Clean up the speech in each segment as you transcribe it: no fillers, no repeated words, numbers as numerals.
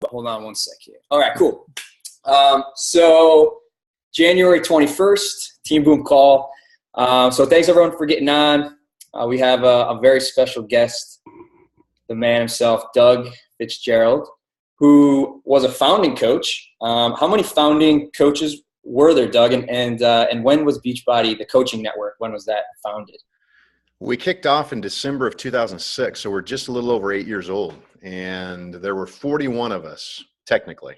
Hold on one sec here. All right, cool. So January 21st, Team Boom call. So thanks everyone for getting on. We have a very special guest, the man himself, Doug Fitzgerald, who was a founding coach. How many founding coaches were there, Doug? And when was Beachbody, the coaching network, when was that founded? We kicked off in December of 2006, so we're just a little over 8 years old. And there were 41 of us, technically.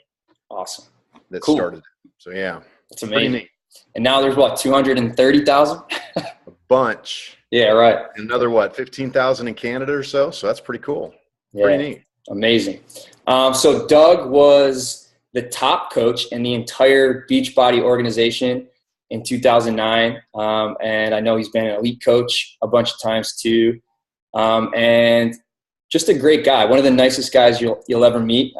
Awesome. That cool. started. So, yeah. That's amazing. Pretty neat. And now there's, what, 230,000? A bunch. Yeah, right. Another, what, 15,000 in Canada or so? So that's pretty cool. Yeah. Pretty neat. Amazing. So Doug was the top coach in the entire Beachbody organization in 2009. And I know he's been an elite coach a bunch of times too. And just a great guy, one of the nicest guys you'll ever meet.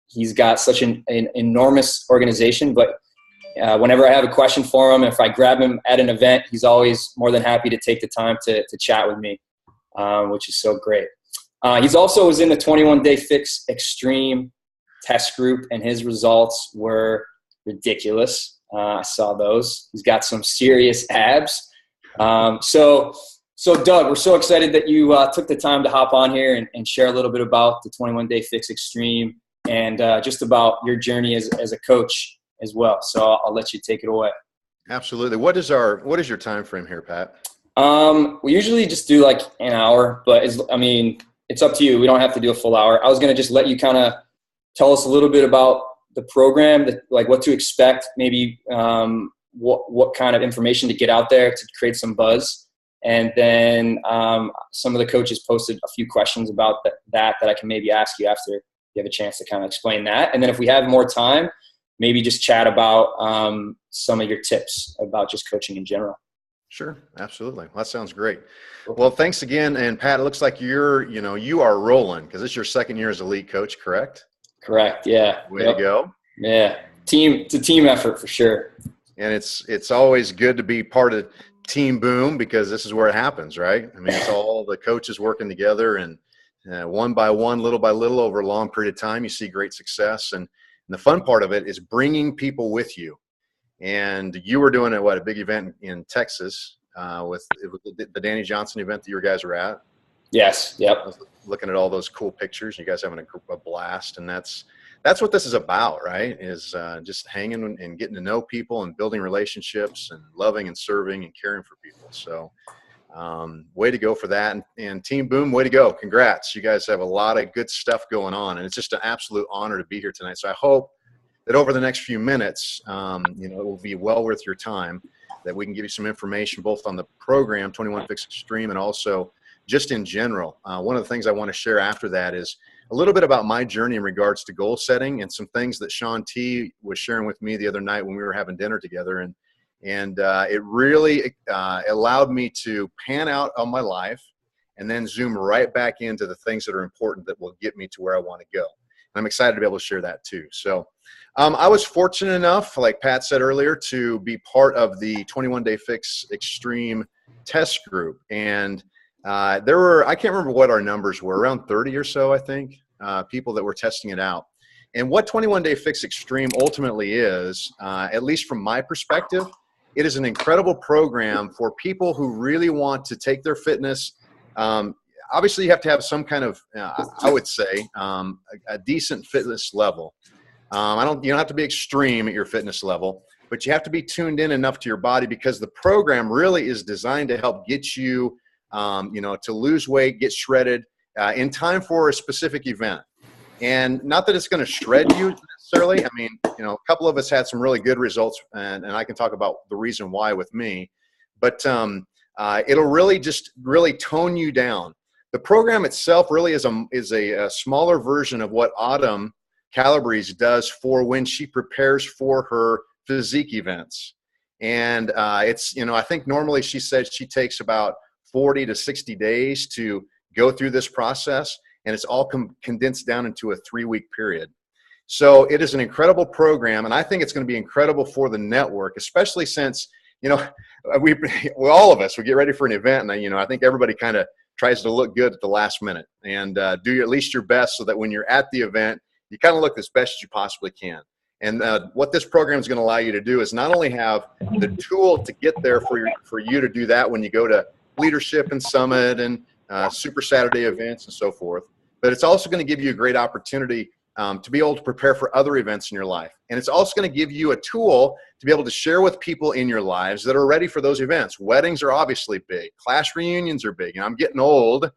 He's got such an enormous organization, but whenever I have a question for him, if I grab him at an event, he's always more than happy to take the time to chat with me, which is so great. He's also was in the 21-Day Fix Extreme test group, and his results were ridiculous. I saw those. He's got some serious abs. So Doug, we're so excited that you took the time to hop on here and share a little bit about the 21-Day Fix Extreme and just about your journey as a coach as well. So I'll let you take it away. Absolutely. What is your time frame here, Pat? We usually just do like an hour, but it's up to you. We don't have to do a full hour. I was going to just let you kind of tell us a little bit about the program, like what to expect, maybe what kind of information to get out there to create some buzz. And then some of the coaches posted a few questions about that I can maybe ask you after you have a chance to kind of explain that. And then if we have more time, maybe just chat about some of your tips about just coaching in general. Sure. Absolutely. Well, that sounds great. Well, thanks again. And Pat, it looks like you are rolling because it's your second year as a lead coach, correct? Correct. Yeah. Way to go. Yeah. It's a team effort for sure. And it's always good to be part of Team Boom because this is where it happens, right? I mean, it's all the coaches working together and one by one, little by little over a long period of time, you see great success. And the fun part of it is bringing people with you. And you were doing a big event in Texas with the Danny Johnson event that you guys were at. Yes. Yep. I was looking at all those cool pictures. You guys having a blast, and that's what this is about, right? Is just hanging and getting to know people and building relationships and loving and serving and caring for people. So, way to go for that. And Team Boom, way to go! Congrats! You guys have a lot of good stuff going on, and it's just an absolute honor to be here tonight. So I hope that over the next few minutes, it will be well worth your time, that we can give you some information both on the program, 21 Fix Extreme, and also just in general. One of the things I want to share after that is a little bit about my journey in regards to goal setting and some things that Sean T was sharing with me the other night when we were having dinner together. And it really allowed me to pan out on my life and then zoom right back into the things that are important that will get me to where I want to go. And I'm excited to be able to share that too. So I was fortunate enough, like Pat said earlier, to be part of the 21-Day Fix Extreme test group. And there were, I can't remember what our numbers were, around 30 or so, I think, people that were testing it out. And what 21-Day Fix Extreme ultimately is, at least from my perspective, it is an incredible program for people who really want to take their fitness. Obviously, you have to have some kind of, I would say, a decent fitness level. You don't have to be extreme at your fitness level, but you have to be tuned in enough to your body because the program really is designed to help get you, to lose weight, get shredded in time for a specific event. And not that it's going to shred you necessarily. I mean, a couple of us had some really good results, and I can talk about the reason why with me. But it'll really just tone you down. The program itself really is a smaller version of what Autumn Calabrese does for when she prepares for her physique events. And it's, I think normally she said she takes about 40 to 60 days to go through this process, and it's all condensed down into a 3-week period. So it is an incredible program, and I think it's going to be incredible for the network, especially since, we all of us, we get ready for an event, and I think everybody kind of tries to look good at the last minute and do at least your best so that when you're at the event, you kind of look as best as you possibly can. And what this program is going to allow you to do is not only have the tool to get there for you to do that when you go to leadership and summit and Super Saturday events and so forth, but it's also going to give you a great opportunity to be able to prepare for other events in your life. And it's also going to give you a tool to be able to share with people in your lives that are ready for those events. Weddings are obviously big. Class reunions are big. And I'm getting old.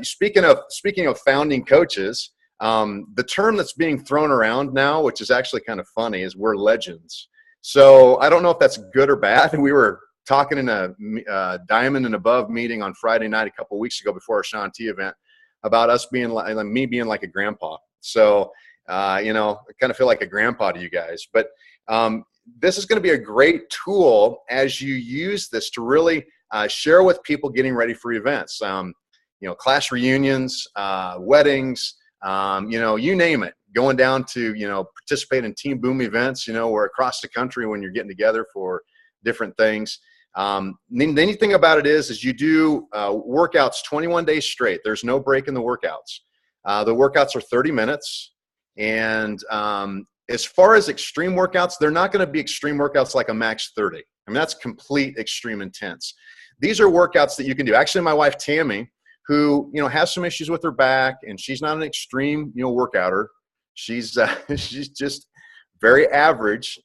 Speaking of founding coaches, the term that's being thrown around now, which is actually kind of funny, is we're legends. So I don't know if that's good or bad. We were talking in a Diamond and Above meeting on Friday night a couple of weeks ago before our Sean T event about us being like, me being like a grandpa. So, I kind of feel like a grandpa to you guys. But this is going to be a great tool as you use this to really share with people getting ready for events. Class reunions, weddings, you name it. Going down to, participate in Team Boom events, or across the country when you're getting together for different things. The neat thing about it is you do workouts 21 days straight. There's no break in the workouts. The workouts are 30 minutes. And as far as extreme workouts, they're not going to be extreme workouts like a max 30. I mean, that's complete extreme intense. These are workouts that you can do. Actually, my wife, Tammy, who, has some issues with her back, and she's not an extreme, workouter. She's just very average.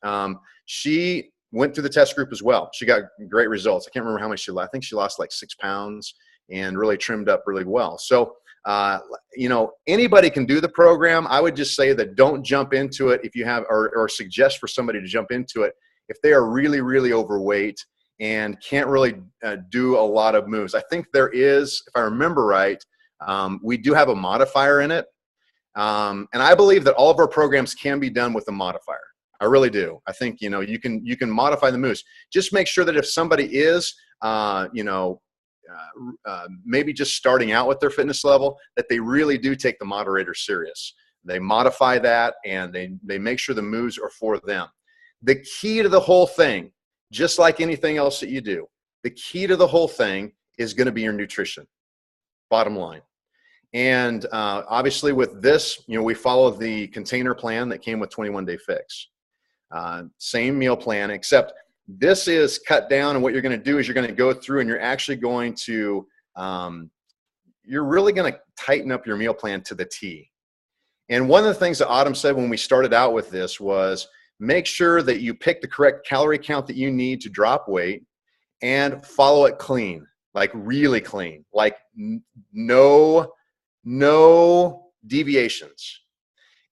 She went through the test group as well. She got great results. I can't remember how much she lost. I think she lost like 6 pounds and really trimmed up really well. So, anybody can do the program. I would just say that don't jump into it if you have, or suggest for somebody to jump into it if they are really, really overweight and can't really do a lot of moves. I think there is, if I remember right, we do have a modifier in it. And I believe that all of our programs can be done with a modifier. I really do. I think, you can modify the moves. Just make sure that if somebody is, maybe just starting out with their fitness level, that they really do take the moderator serious. They modify that, and they make sure the moves are for them. The key to the whole thing, just like anything else that you do, the key to the whole thing is going to be your nutrition, bottom line. And obviously with this, we follow the container plan that came with 21 Day Fix. Same meal plan, except this is cut down, and what you're going to do is you're going to go through and you're actually going to, you're really going to tighten up your meal plan to the T. And one of the things that Autumn said when we started out with this was make sure that you pick the correct calorie count that you need to drop weight and follow it clean, like really clean, like no deviations.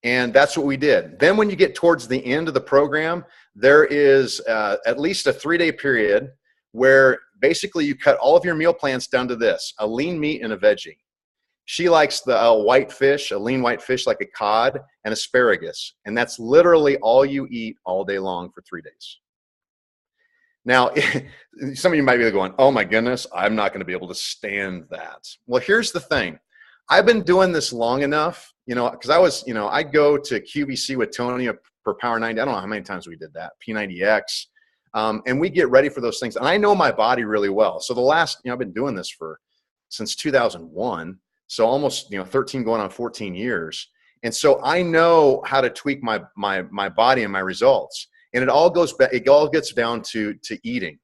And that's what we did. Then when you get towards the end of the program, there is at least a 3-day period where basically you cut all of your meal plans down to this: a lean meat and a veggie. She likes the white fish, a lean white fish like a cod, and asparagus. And that's literally all you eat all day long for 3 days. Now, some of you might be going, oh my goodness, I'm not going to be able to stand that. Well, here's the thing. I've been doing this long enough, because I go to QVC with Tony for Power 90. I don't know how many times we did that, P90X. And we get ready for those things. And I know my body really well. So the last, I've been doing this since 2001. So almost, 13 going on 14 years. And so I know how to tweak my body and my results. And it all gets down to eating.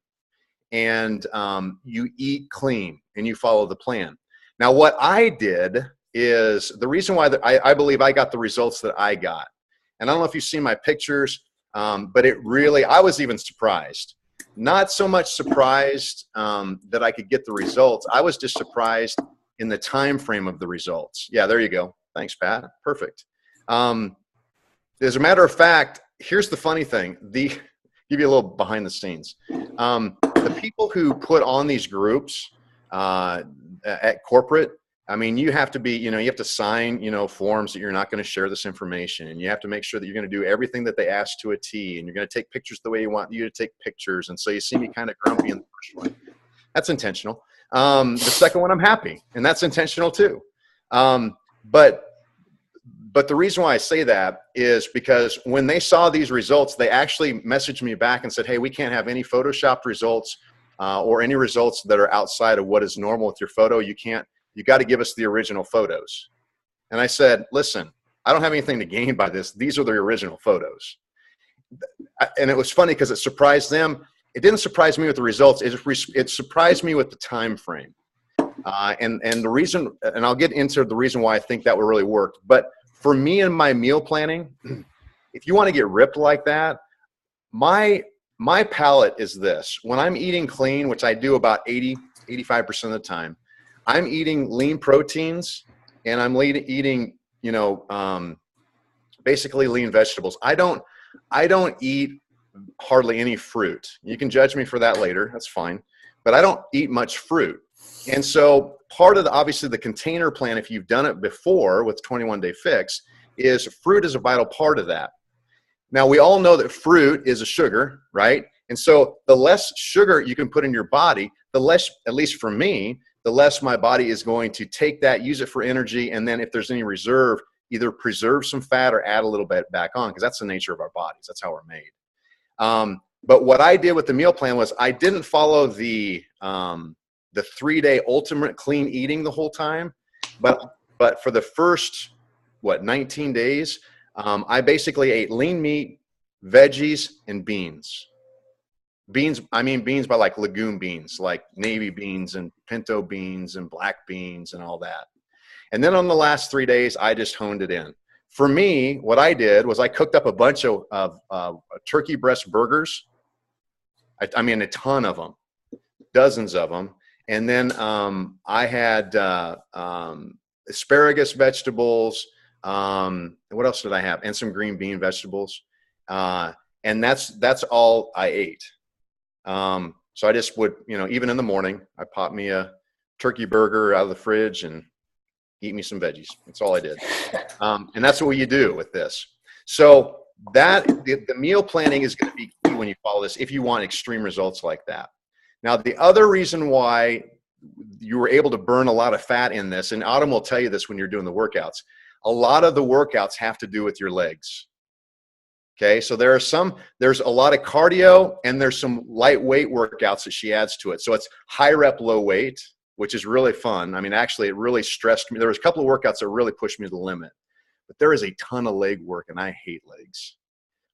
And you eat clean and you follow the plan. Now, what I did is the reason why I believe I got the results that I got. And I don't know if you've seen my pictures, but I was even surprised. Not so much surprised that I could get the results. I was just surprised in the time frame of the results. Yeah, there you go. Thanks, Pat. Perfect. As a matter of fact, here's the funny thing. Give you a little behind the scenes. The people who put on these groups at corporate, you have to be, you have to sign, forms that you're not going to share this information. And you have to make sure that you're going to do everything that they ask to a T. And you're going to take pictures the way you want you to take pictures. And so you see me kind of grumpy in the first one. That's intentional. The second one, I'm happy. And that's intentional too. But the reason why I say that is because when they saw these results, they actually messaged me back and said, hey, we can't have any Photoshopped results or any results that are outside of what is normal with your photo. You got to give us the original photos. And I said, listen, I don't have anything to gain by this. These are the original photos. And it was funny because it surprised them. It didn't surprise me with the results. It surprised me with the time frame. And the reason, and I'll get into the reason why I think that would really work. But for me and my meal planning, if you want to get ripped like that, my palate is this. When I'm eating clean, which I do about 85% of the time, I'm eating lean proteins and I'm eating, basically lean vegetables. I don't eat hardly any fruit. You can judge me for that later. That's fine. But I don't eat much fruit. And so part of obviously the container plan, if you've done it before with 21 Day Fix, is fruit is a vital part of that. Now, we all know that fruit is a sugar, right? And so the less sugar you can put in your body, the less, at least for me, the less my body is going to take that, use it for energy, and then if there's any reserve, either preserve some fat or add a little bit back on, because that's the nature of our bodies. That's how we're made. But what I did with the meal plan was I didn't follow the 3-day ultimate clean eating the whole time, but for the first 19 days, I basically ate lean meat, veggies, and beans. Beans, I mean beans by like legume beans, like navy beans and pinto beans and black beans and all that. And then on the last 3 days, I just honed it in. For me, what I did was I cooked up a bunch of turkey breast burgers. I mean, a ton of them, dozens of them. And then I had asparagus vegetables. What else did I have? And some green bean vegetables. And that's all I ate. So I just would, even in the morning, I popped me a turkey burger out of the fridge and eat me some veggies. That's all I did. And that's what you do with this. So the meal planning is going to be key when you follow this, if you want extreme results like that. Now, the other reason why you were able to burn a lot of fat in this, and Autumn will tell you this when you're doing the workouts, a lot of the workouts have to do with your legs. Okay, so there's a lot of cardio and there's some lightweight workouts that she adds to it. So it's high rep, low weight, which is really fun. I mean, actually, it really stressed me. There was a couple of workouts that really pushed me to the limit. But there is a ton of leg work, and I hate legs.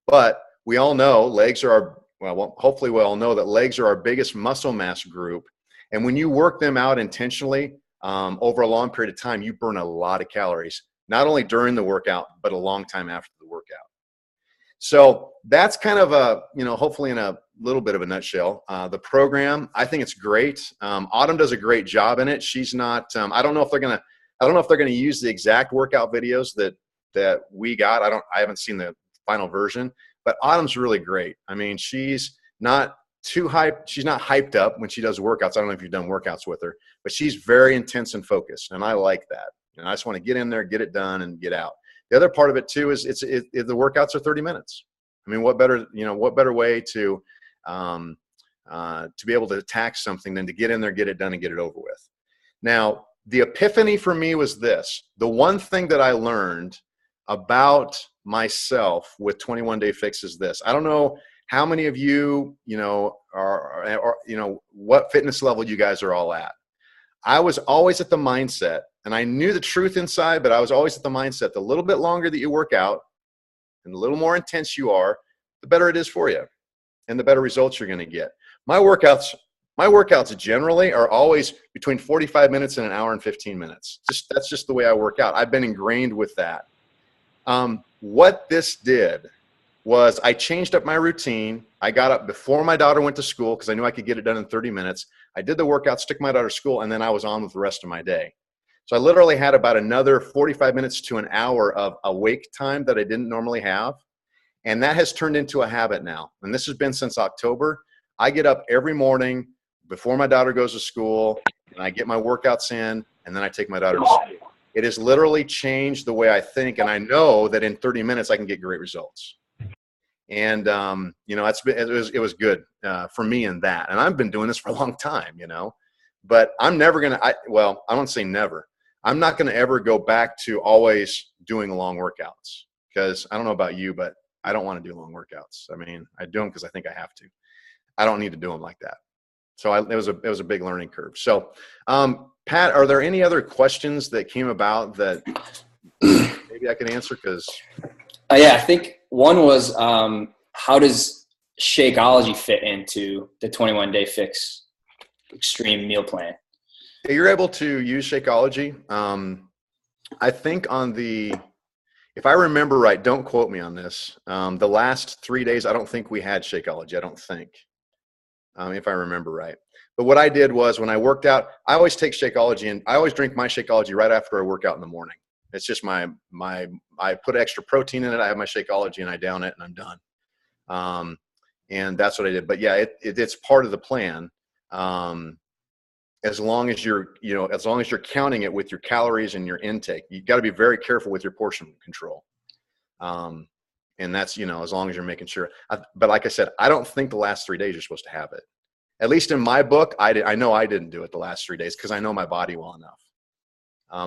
But we all know legs are hopefully we all know that legs are our biggest muscle mass group. And when you work them out intentionally over a long period of time, you burn a lot of calories, not only during the workout, but a long time after the workout. So that's kind of hopefully in a little bit of a nutshell. The program, I think it's great. Autumn does a great job in it. She's not, I don't know if they're going to use the exact workout videos that we got. I haven't seen the final version, but Autumn's really great. I mean, she's not too hyped. She's not hyped up when she does workouts. I don't know if you've done workouts with her, but she's very intense and focused. And I like that. And I just want to get in there, get it done, and get out. The other part of it too is the workouts are 30 minutes. I mean, what better way to be able to attack something than to get in there, get it done, and get it over with. Now, the epiphany for me was this. The one thing that I learned about myself with 21 Day Fix is this. I don't know how many of you, are what fitness level you guys are all at. I was always at the mindset, and I knew the truth inside, but I was always at the mindset, the little bit longer that you work out and the little more intense you are, the better it is for you and the better results you're going to get. My workouts generally are always between 45 minutes and an hour and 15 minutes. That's just the way I work out. I've been ingrained with that. What this did was I changed up my routine. I got up before my daughter went to school because I knew I could get it done in 30 minutes. I did the workouts, took my daughter to school, and then I was on with the rest of my day. So I literally had about another 45 minutes to an hour of awake time that I didn't normally have. And that has turned into a habit now. And this has been since October. I get up every morning before my daughter goes to school, and I get my workouts in, and then I take my daughter to school. It has literally changed the way I think, and I know that in 30 minutes I can get great results. And it was good for me in that. And I've been doing this for a long time, but I'm never gonna. I don't say never. I'm not gonna ever go back to always doing long workouts, because I don't know about you, but I don't want to do long workouts. I mean, I do them because I think I have to. I don't need to do them like that. So it was a big learning curve. So, Pat, are there any other questions that came about that maybe I can answer because. Yeah, I think one was how does Shakeology fit into the 21 Day Fix extreme meal plan? You're able to use Shakeology. I think if I remember right, don't quote me on this. The last 3 days, I don't think we had Shakeology. I don't think, if I remember right. But what I did was when I worked out, I always take Shakeology and I always drink my Shakeology right after I work out in the morning. It's just I put extra protein in it. I have my Shakeology and I down it and I'm done. And that's what I did. But yeah, it's part of the plan. As long as you're counting it with your calories and your intake, you got to be very careful with your portion control. And that's, as long as you're making sure. But like I said, I don't think the last 3 days you're supposed to have it. At least in my book, I know I didn't do it the last 3 days because I know my body well enough.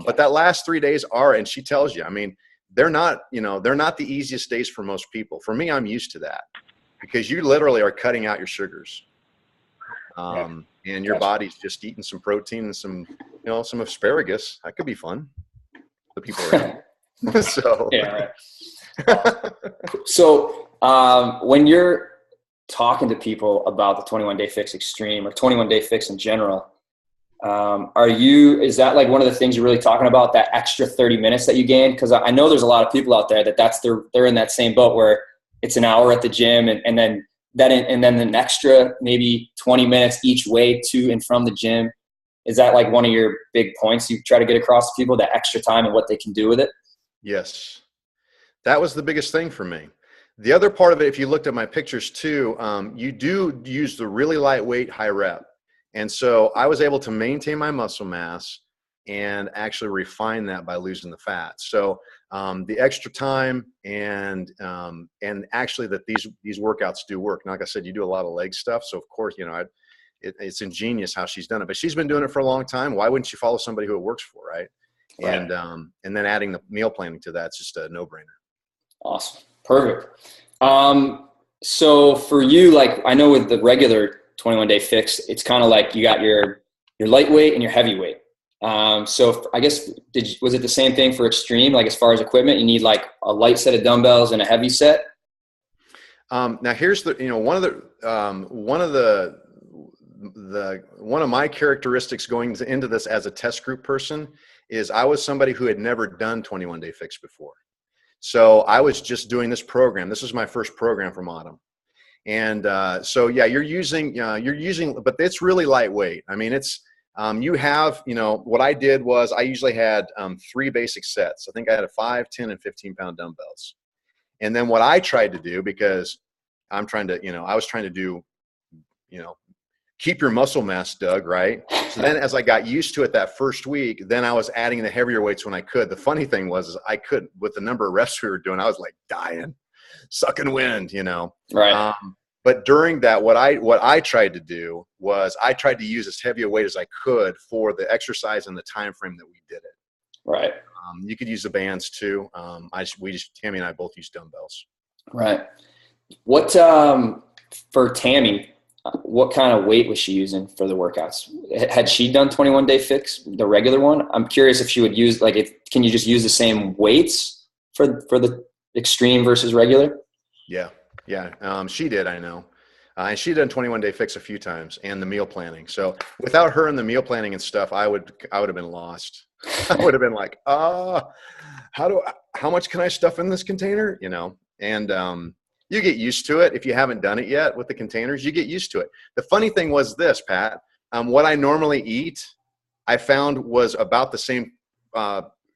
But that last 3 days and she tells you, I mean, they're not the easiest days for most people. For me, I'm used to that because you literally are cutting out your sugars. And your body's just eating some protein and some asparagus. That could be fun. The people around. So, yeah, right. So when you're talking to people about the 21 Day Fix Extreme or 21 Day Fix in general, is that like one of the things you're really talking about, that extra 30 minutes that you gain? Because I know there's a lot of people out there they're in that same boat where it's an hour at the gym and then an extra maybe 20 minutes each way to and from the gym. Is that like one of your big points you try to get across to people, that extra time and what they can do with it? Yes. That was the biggest thing for me. The other part of it, if you looked at my pictures too, you do use the really lightweight high rep. And so I was able to maintain my muscle mass and actually refine that by losing the fat. So the extra time and actually that these workouts do work. And like I said, you do a lot of leg stuff. So of course, it's ingenious how she's done it, but she's been doing it for a long time. Why wouldn't you follow somebody who it works for? Right. And then adding the meal planning to that's just a no-brainer. Awesome. Perfect. So for you, like I know with the regular 21 Day Fix, it's kind of like you got your lightweight and your heavyweight. So I guess, was it the same thing for extreme? Like as far as equipment, you need like a light set of dumbbells and a heavy set. Now here's one of my characteristics going into this as a test group person is I was somebody who had never done 21 Day Fix before. So I was just doing this program. This was my first program from Autumn. And so, yeah, you're using, but it's really lightweight. I mean, it's, what I did was I usually had 3 basic sets. I think I had a 5, 10, and 15-pound dumbbells. And then what I tried to do, because I was trying to do, keep your muscle mass, Doug, right? So then as I got used to it that first week, then I was adding the heavier weights when I could. The funny thing was I couldn't, with the number of reps we were doing, I was like dying, sucking wind, Right. But during that, what I tried to do was I tried to use as heavy a weight as I could for the exercise and the time frame that we did it. Right. You could use the bands too. Tammy and I both use dumbbells. Right. What for Tammy? What kind of weight was she using for the workouts? Had she done 21 Day Fix, the regular one? I'm curious if she would use can you just use the same weights for the extreme versus regular? Yeah. She did, I know. And she'd done 21 Day Fix a few times and the meal planning. So without her and the meal planning and stuff, I would have been lost. I would have been like, how much can I stuff in this container? And you get used to it. If you haven't done it yet with the containers, you get used to it. The funny thing was this, Pat, what I normally eat, I found was about the same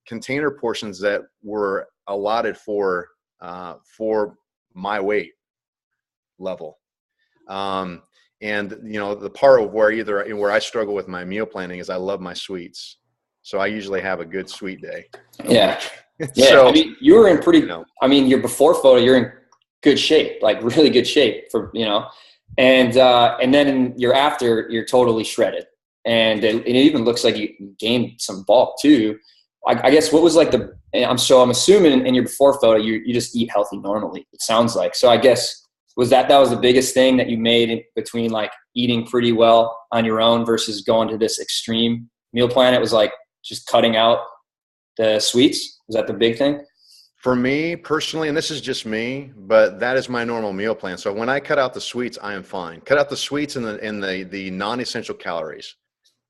container portions that were allotted for my weight level. And the part of where I struggle with my meal planning is I love my sweets. So I usually have a good sweet day. Yeah. Yeah. So, I mean, you were in your before photo, you're in good shape, like really good shape and then in your after, you're totally shredded. And it even looks like you gained some bulk too. I guess what was like I'm assuming in your before photo, you just eat healthy normally, it sounds like. So I guess that was the biggest thing that you made in between like eating pretty well on your own versus going to this extreme meal plan. It was like just cutting out the sweets. Was that the big thing? For me personally, and this is just me, but that is my normal meal plan. So when I cut out the sweets, I am fine. Cut out the sweets and the non-essential calories,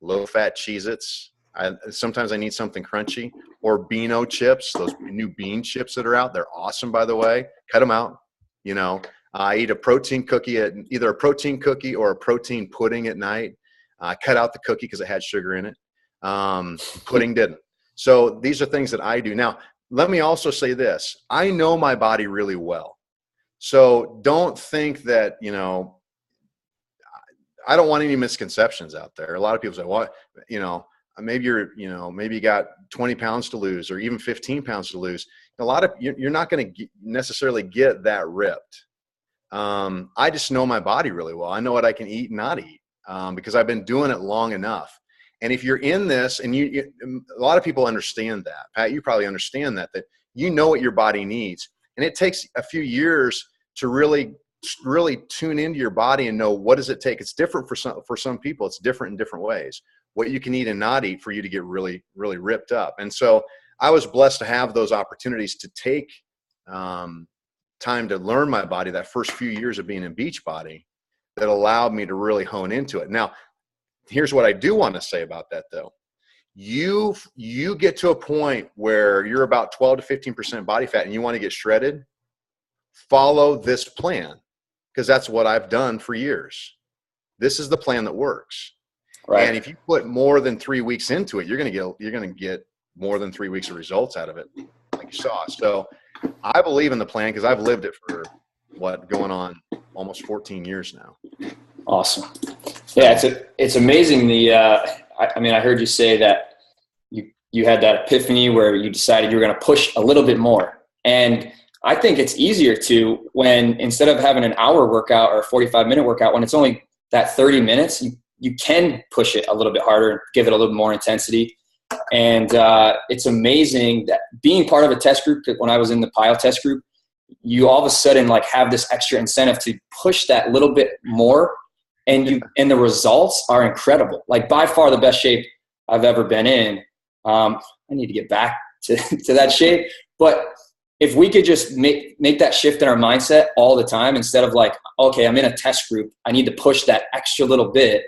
low-fat Cheez-Its. Sometimes I need something crunchy, or Beano chips, those new bean chips that are out. They're awesome, by the way. Cut them out. You know, I eat a protein cookie, either a protein cookie or a protein pudding at night. I cut out the cookie because it had sugar in it. Pudding didn't. So these are things that I do. Now, let me also say this. I know my body really well. So don't think that, you know, I don't want any misconceptions out there. A lot of people say, well, you know, maybe maybe you got 20 pounds to lose or even 15 pounds to lose. You're not going to necessarily get that ripped. I just know my body really well. I know what I can eat and not eat because I've been doing it long enough. And if you're in this, and a lot of people understand that, Pat, you probably understand that you know what your body needs. And it takes a few years to really tune into your body and know what does it take. It's different for some people. It's different in different ways, what you can eat and not eat for you to get really, really ripped up. And so I was blessed to have those opportunities to take time to learn my body that first few years of being in Beachbody that allowed me to really hone into it. Now, here's what I do want to say about that, though. You get to a point where you're about 12 to 15% body fat and you want to get shredded, follow this plan, because that's what I've done for years. This is the plan that works. Right. And if you put more than 3 weeks into it, you're going to get more than 3 weeks of results out of it, like you saw. So I believe in the plan because I've lived it for going on almost 14 years now. Awesome. Yeah, it's amazing. I mean, I heard you say that you had that epiphany where you decided you were going to push a little bit more. And I think it's easier to, when instead of having an hour workout or a 45-minute workout, when it's only that 30 minutes, you can push it a little bit harder and give it a little more intensity. And it's amazing that being part of a test group, when I was in the PIO test group, you all of a sudden like have this extra incentive to push that little bit more. And the results are incredible. Like by far the best shape I've ever been in. I need to get back to that shape. But if we could just make that shift in our mindset all the time, instead of like, okay, I'm in a test group, I need to push that extra little bit.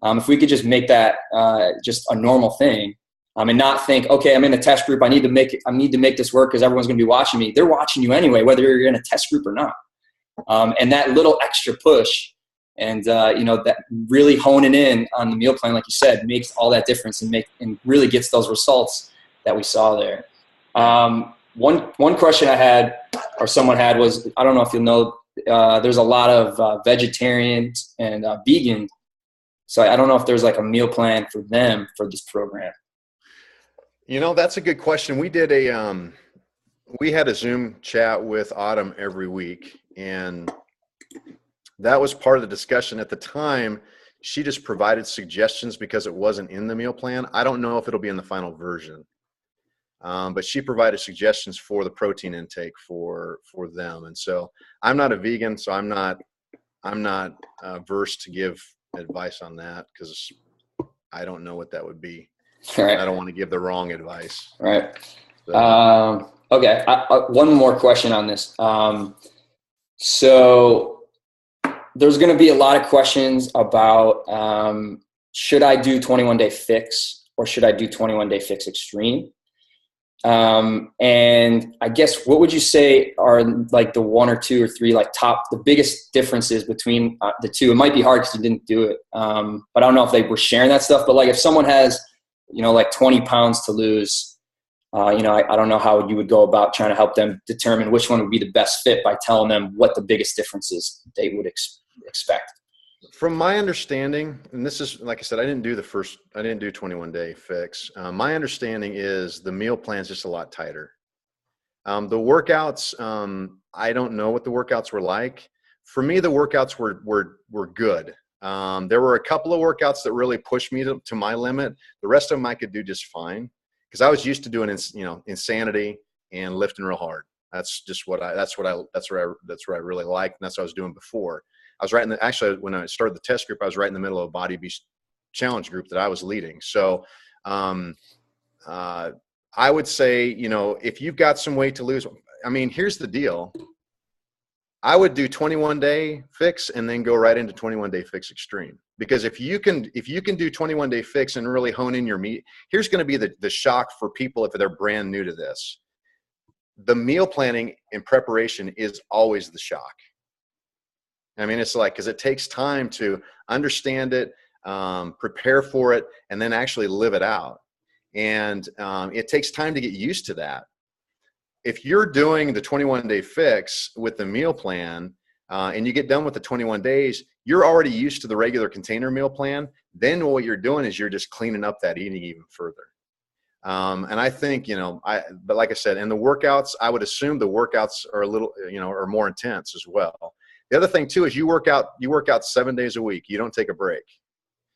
If we could just make that just a normal thing, and not think, okay, I'm in a test group, I need to make this work because everyone's going to be watching me. They're watching you anyway, whether you're in a test group or not. And that little extra push. And, that really honing in on the meal plan, like you said, makes all that difference and really gets those results that we saw there. One question I had, or someone had, was, I don't know if you'll know, there's a lot of vegetarians and vegan. So I don't know if there's like a meal plan for them for this program. That's a good question. We did we had a Zoom chat with Autumn every week, and that was part of the discussion. At the time, she just provided suggestions because it wasn't in the meal plan. I don't know if it'll be in the final version, but she provided suggestions for the protein intake for them. And so I'm not a vegan, so I'm not versed to give advice on that because I don't know what that would be. Right. I don't want to give the wrong advice. Right. So. Okay. One more question on this. So there's going to be a lot of questions about should I do 21-day fix or should I do 21-day fix extreme? And I guess what would you say are like the one or two or three the biggest differences between the two? It might be hard because you didn't do it, but I don't know if they were sharing that stuff. But like if someone has 20 pounds to lose, I don't know how you would go about trying to help them determine which one would be the best fit by telling them what the biggest differences they would expect. From my understanding, and this is, like I said, I didn't do 21-day fix. My understanding is the meal plan is just a lot tighter. The workouts, I don't know what the workouts were like. For me, the workouts were good. There were a couple of workouts that really pushed me to my limit. The rest of them I could do just fine because I was used to doing insanity and lifting real hard. That's what I really liked, and that's what I was doing before. I was when I started the test group, I was right in the middle of a Body Beast challenge group that I was leading. So I would say, if you've got some weight to lose, I mean, here's the deal. I would do 21-day fix and then go right into 21-day fix extreme. Because if you can do 21-day fix and really hone in your meat, here's going to be the shock for people if they're brand new to this. The meal planning and preparation is always the shock. I mean, it's like, because it takes time to understand it, prepare for it, and then actually live it out. And it takes time to get used to that. If you're doing the 21-day fix with the meal plan and you get done with the 21 days, you're already used to the regular container meal plan. Then what you're doing is you're just cleaning up that eating even further. And I think, but like I said, and the workouts, I would assume the workouts are a little, are more intense as well. The other thing too is you work out 7 days a week. You don't take a break.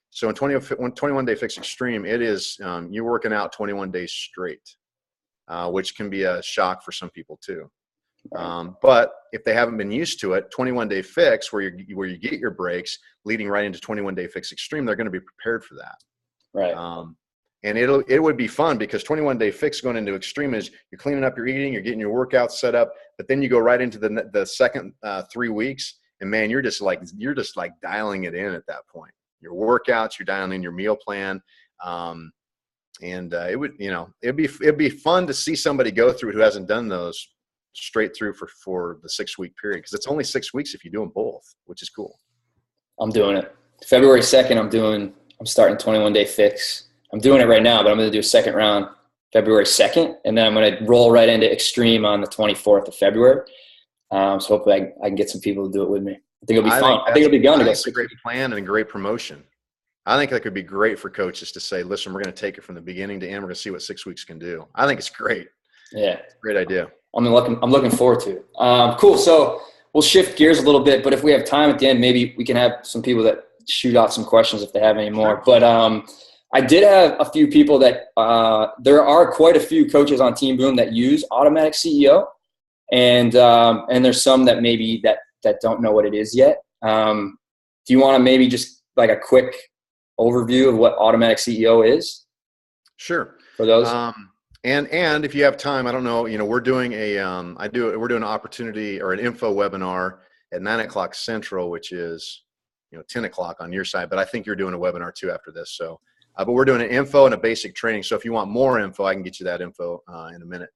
So in 21-day fix extreme, it is you're working out 21 days straight, which can be a shock for some people too. But if they haven't been used to it, 21-day fix where you get your breaks leading right into 21-day fix extreme, they're going to be prepared for that. Right. And it would be fun because 21-day fix going into extreme is you're cleaning up your eating, you're getting your workouts set up, but then you go right into the second 3 weeks, and man, you're just like dialing it in at that point. Your workouts, you're dialing in your meal plan, and it'd be fun to see somebody go through it who hasn't done those straight through for the 6-week period, because it's only 6 weeks if you do them both, which is cool. I'm doing it. February 2nd, I'm starting 21-day fix. I'm doing it right now, but I'm going to do a second round February 2nd, and then I'm going to roll right into extreme on the 24th of February. So hopefully I can get some people to do it with me. I think it'll be fun. I think it'll be fun to go. It's a great plan and a great promotion. I think that could be great for coaches to say, listen, we're going to take it from the beginning to end. We're going to see what 6 weeks can do. I think it's great. Yeah. Great idea. I'm looking forward to it. Cool. So we'll shift gears a little bit, but if we have time at the end, maybe we can have some people that shoot out some questions if they have any more. But I did have a few people that there are quite a few coaches on Team Boom that use Automatic CEO, and there's some that maybe that don't know what it is yet. Do you want to maybe just like a quick overview of what Automatic CEO is? Sure. For those. And if you have time, I don't know, we're doing we're doing an opportunity or an info webinar at 9:00 Central, which is 10:00 on your side. But I think you're doing a webinar too after this. So, but we're doing an info and a basic training. So if you want more info, I can get you that info in a minute.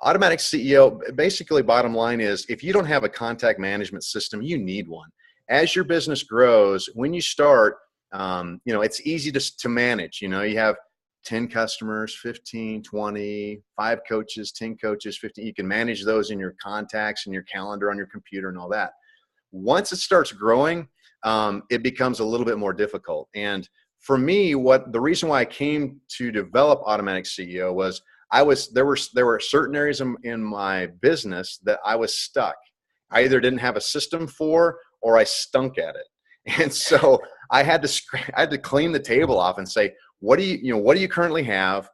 Automatic CEO, basically, bottom line is if you don't have a contact management system, you need one. As your business grows, when you start, it's easy to manage. You have 10 customers, 15, 20, 5 coaches, 10 coaches, 15. You can manage those in your contacts and your calendar on your computer and all that. Once it starts growing, it becomes a little bit more difficult. And for me, the reason why I came to develop Automatic CEO was there were certain areas in my business that I was stuck. I either didn't have a system for, or I stunk at it. And so I had to clean the table off and say, what do you currently have?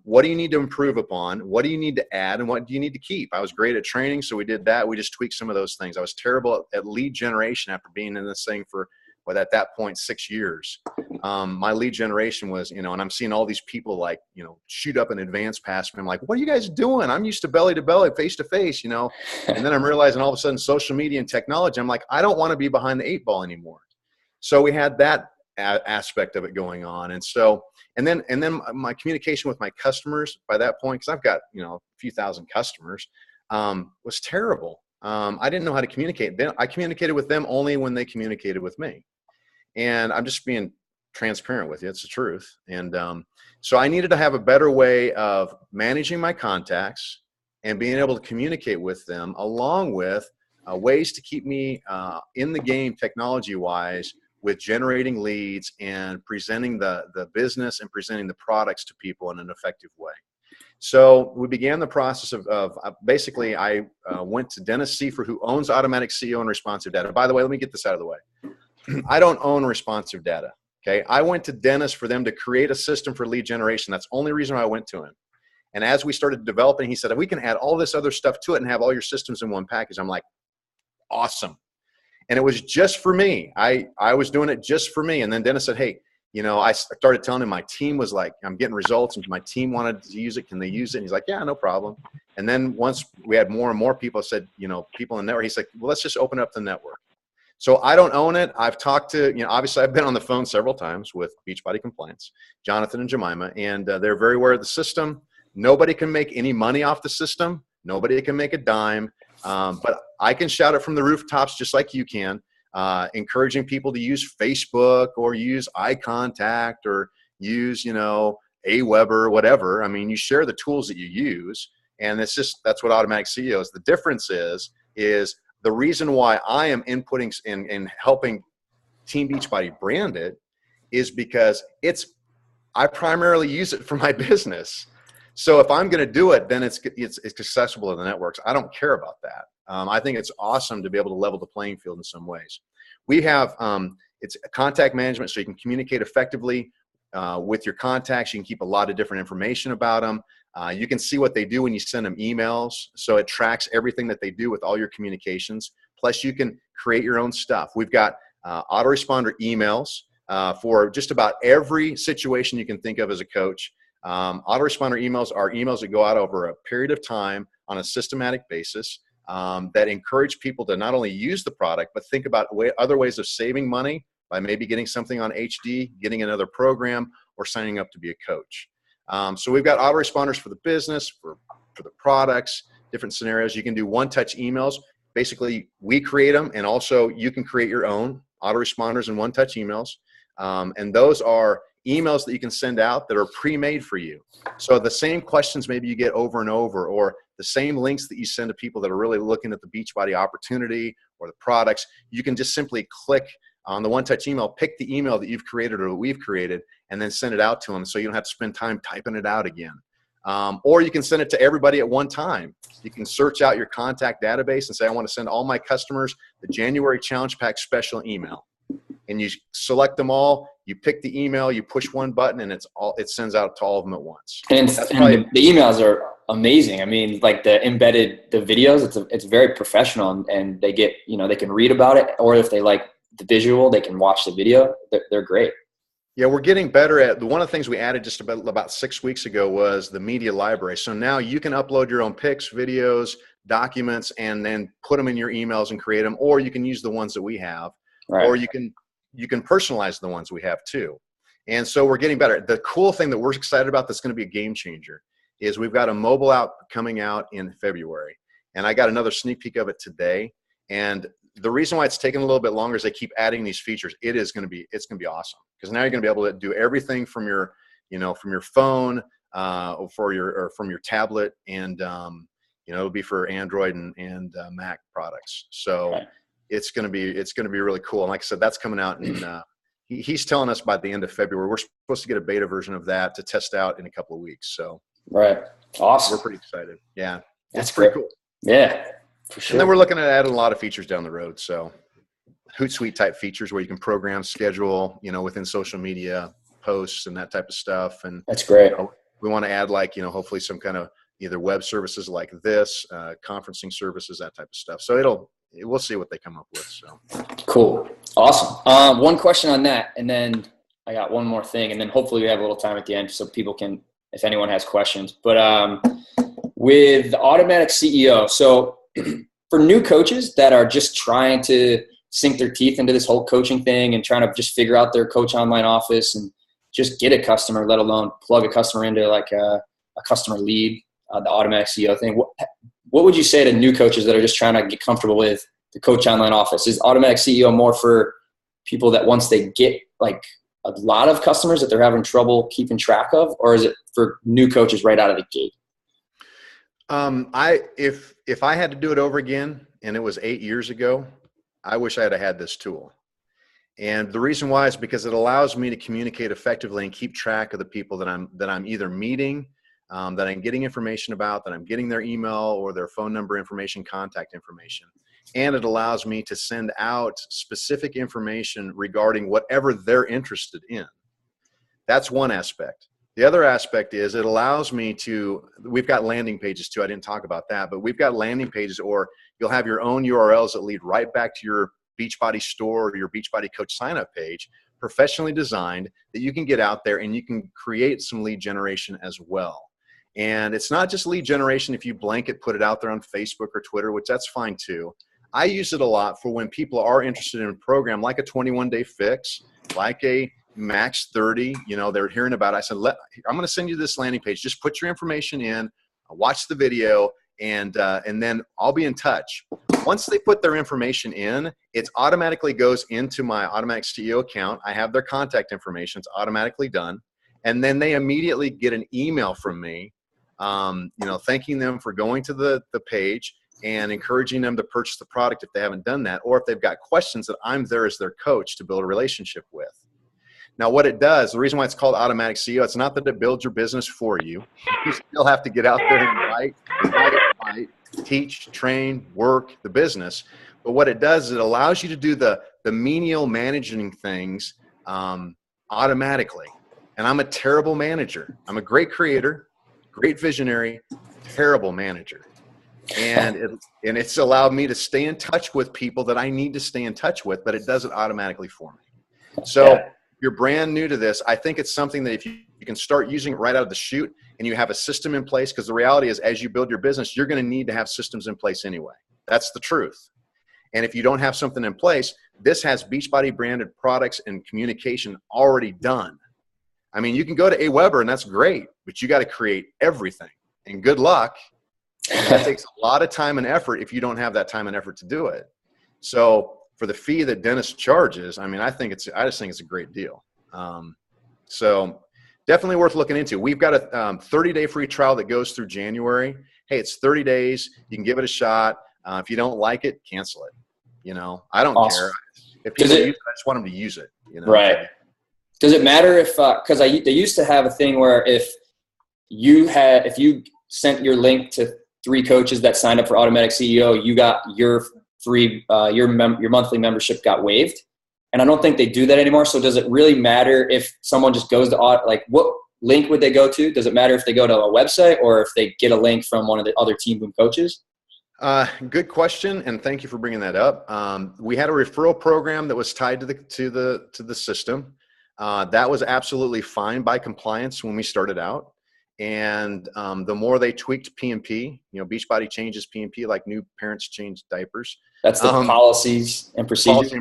What do you need to improve upon? What do you need to add? And what do you need to keep? I was great at training, so we did that. We just tweaked some of those things. I was terrible at lead generation after being in this thing for, at that point, 6 years. My lead generation was, and I'm seeing all these people shoot up an advance past me. I'm like, what are you guys doing? I'm used to belly to belly, face to face, And then I'm realizing all of a sudden social media and technology, I'm like, I don't want to be behind the 8 ball anymore. So we had that aspect of it going on. And so, and then my communication with my customers by that point, because I've got, a few thousand customers, was terrible. I didn't know how to communicate. I communicated with them only when they communicated with me. And I'm just being transparent with you. It's the truth. And so I needed to have a better way of managing my contacts and being able to communicate with them, along with ways to keep me in the game technology-wise, with generating leads and presenting the business and presenting the products to people in an effective way. So we began the process of basically I went to Dennis Seifer, who owns Automatic CEO and Responsive Data. By the way, let me get this out of the way. I don't own Responsive Data. Okay, I went to Dennis for them to create a system for lead generation. That's the only reason why I went to him. And as we started developing, he said, we can add all this other stuff to it and have all your systems in one package. I'm like, awesome. And it was just for me. I was doing it just for me. And then Dennis said, hey, I started telling him my team was like, I'm getting results and my team wanted to use it. Can they use it? And he's like, yeah, no problem. And then once we had more and more people said, people in the network, he's like, well, let's just open up the network. So I don't own it. I've talked to, obviously I've been on the phone several times with Beachbody Compliance, Jonathan and Jemima, and they're very aware of the system. Nobody can make any money off the system. Nobody can make a dime. But I can shout it from the rooftops just like you can, encouraging people to use Facebook or use eye contact or use, Aweber, whatever. I mean, you share the tools that you use, and that's what Automatic CEO is. The difference is the reason why I am inputting and helping Team Beachbody brand it is because I primarily use it for my business. So if I'm going to do it, then it's accessible to the networks. I don't care about that. I think it's awesome to be able to level the playing field in some ways. We have it's contact management, so you can communicate effectively with your contacts. You can keep a lot of different information about them. You can see what they do when you send them emails. So it tracks everything that they do with all your communications. Plus, you can create your own stuff. We've got autoresponder emails for just about every situation you can think of as a coach. Autoresponder emails are emails that go out over a period of time on a systematic basis that encourage people to not only use the product, but think about other ways of saving money by maybe getting something on HD, getting another program, or signing up to be a coach. So we've got autoresponders for the business, for the products, different scenarios. You can do one-touch emails. Basically, we create them, and also you can create your own autoresponders and one-touch emails. And those are emails that you can send out that are pre-made for you. So the same questions maybe you get over and over, or the same links that you send to people that are really looking at the Beachbody opportunity or the products, you can just simply click on the one-touch email, pick the email that you've created or that we've created, and then send it out to them so you don't have to spend time typing it out again. Or you can send it to everybody at one time. You can search out your contact database and say, I want to send all my customers the January Challenge Pack special email. And you select them all, you pick the email, you push one button, and it sends out to all of them at once. And the emails are amazing. I mean, like the videos, it's very professional, and they get, they can read about it, or if they like the visual, they can watch the video. They're great. Yeah, we're getting better at one of the things we added just about 6 weeks ago was the media library. So now you can upload your own pics, videos, documents, and then put them in your emails and create them, or you can use the ones that we have, right. Or you can personalize the ones we have too. And so we're getting better. The cool thing that we're excited about that's going to be a game changer is we've got a mobile app coming out in February. And I got another sneak peek of it today. And the reason why it's taking a little bit longer is they keep adding these features. It's going to be awesome, because now you're going to be able to do everything from your phone or from your tablet, and it'll be for Android and Mac products. So right. It's going to be really cool. And like I said, that's coming out, and he's telling us by the end of February. We're supposed to get a beta version of that to test out in a couple of weeks. So right, awesome. We're pretty excited. Yeah, that's pretty cool. Yeah. For sure. And then we're looking at adding a lot of features down the road. So Hootsuite type features where you can program, schedule, within social media posts and that type of stuff. And that's great. We want to add hopefully some kind of either web services like this, conferencing services, that type of stuff. So we'll see what they come up with. So cool. Awesome. One question on that, and then I got one more thing, and then hopefully we have a little time at the end so people can, if anyone has questions, but with the Automatic CEO, so for new coaches that are just trying to sink their teeth into this whole coaching thing and trying to just figure out their coach online office and just get a customer, let alone plug a customer into like a customer lead, the Automatic CEO thing, what would you say to new coaches that are just trying to get comfortable with the coach online office? Is Automatic CEO more for people that once they get like a lot of customers that they're having trouble keeping track of, or is it for new coaches right out of the gate? If I had to do it over again and it was 8 years ago, I wish I had this tool. And the reason why is because it allows me to communicate effectively and keep track of the people that I'm either meeting, that I'm getting information about, that I'm getting their email or their phone number information, contact information. And it allows me to send out specific information regarding whatever they're interested in. That's one aspect. The other aspect is it allows me we've got landing pages too. I didn't talk about that, but we've got landing pages, or you'll have your own URLs that lead right back to your Beachbody store or your Beachbody coach sign-up page, professionally designed that you can get out there and you can create some lead generation as well. And it's not just lead generation if you blanket put it out there on Facebook or Twitter, which that's fine too. I use it a lot for when people are interested in a program like a 21-day fix, like a max 30, they're hearing about it. I said, I'm going to send you this landing page. Just put your information in, watch the video, and then I'll be in touch. Once they put their information in, it automatically goes into my Automatic CEO account. I have their contact information. It's automatically done. And then they immediately get an email from me, thanking them for going to the page and encouraging them to purchase the product if they haven't done that, or if they've got questions that I'm there as their coach to build a relationship with. Now, what it does, the reason why it's called Automatic CEO, it's not that it builds your business for you. You still have to get out there and write, teach, train, work the business. But what it does is it allows you to do the menial managing things automatically. And I'm a terrible manager. I'm a great creator, great visionary, terrible manager. And it's allowed me to stay in touch with people that I need to stay in touch with, but it does it automatically for me. So if you're brand new to this, I think it's something that if you can start using it right out of the chute and you have a system in place, because the reality is as you build your business, you're going to need to have systems in place anyway. That's the truth. And if you don't have something in place, this has Beachbody branded products and communication already done. I mean, you can go to Aweber and that's great, but you got to create everything. And good luck. That takes a lot of time and effort if you don't have that time and effort to do it. So for the fee that Dennis charges, I mean, I just think it's a great deal. So definitely worth looking into. We've got a 30-day free trial that goes through January. Hey, it's 30 days. You can give it a shot. If you don't like it, cancel it. I don't care. If people use it, I just want them to use it. Right. Does it matter if, because they used to have a thing where if you sent your link to 3 coaches that signed up for Automatic CEO, you got your free, your monthly membership got waived. And I don't think they do that anymore. So does it really matter if someone just goes to, what link would they go to? Does it matter if they go to a website or if they get a link from one of the other Team Boom coaches? Good question, and thank you for bringing that up. We had a referral program that was tied to the system. That was absolutely fine by compliance when we started out. And the more they tweaked P&P, Beachbody changes P&P like new parents change diapers. That's the policies and procedures,